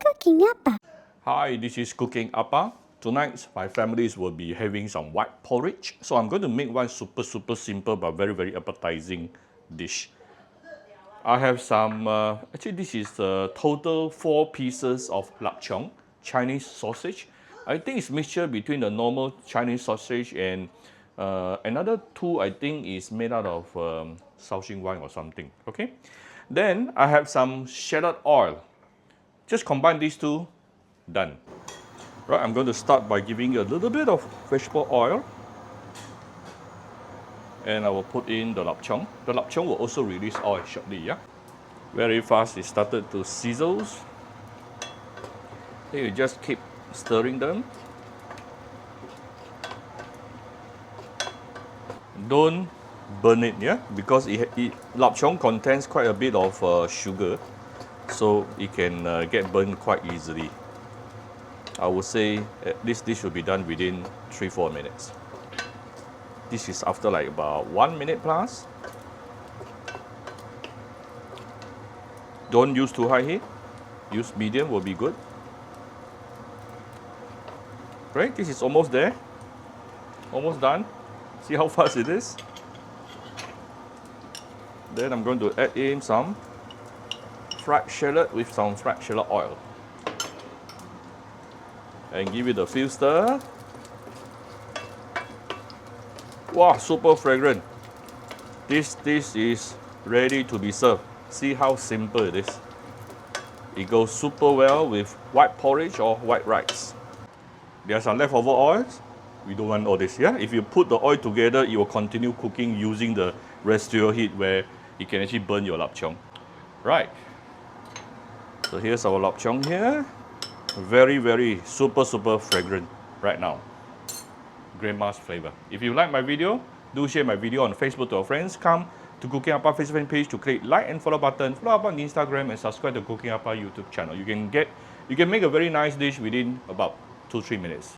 Cooking Appa. Hi, this is Cooking Appa. Tonight, my families will be having some white porridge. So I'm going to make one super simple but very appetizing dish. I have some, actually this is total 4 pieces of lap cheong, Chinese sausage. I think it's mixture between the normal Chinese sausage and another 2 I think is made out of Shaoxing wine or something, okay? Then I have some shallot oil. Just combine these two, done. Right, I'm going to start by giving you a little bit of vegetable oil. And I will put in the lap cheong. The lap cheong will also release oil shortly, yeah? Very fast, it started to sizzle. Then you just keep stirring them. Don't burn it, yeah? Because lap cheong contains quite a bit of sugar, so it can get burned quite easily. I would say at least this should be done within 3-4 minutes. This is after like about 1 minute plus. Don't use too high heat. Use medium will be good. Right, this is almost there. Almost done. See how fast it is? Then I'm going to add in some fried shallot with some fried shallot oil. And give it a few stir. Wow, super fragrant. This dish is ready to be served. See how simple it is. It goes super well with white porridge or white rice. There are some leftover oils. We don't want all this, yeah? If you put the oil together, it will continue cooking using the residual heat where it can actually burn your lap cheong. Right. So here's our lap cheong here. Very super fragrant right now. Grandma's flavor. If you like my video, do share my video on Facebook to your friends. Come to Cooking Appa Facebook page to click like and follow button. Follow up on Instagram and subscribe to Cooking Appa YouTube channel. You can make a very nice dish within about 2-3 minutes.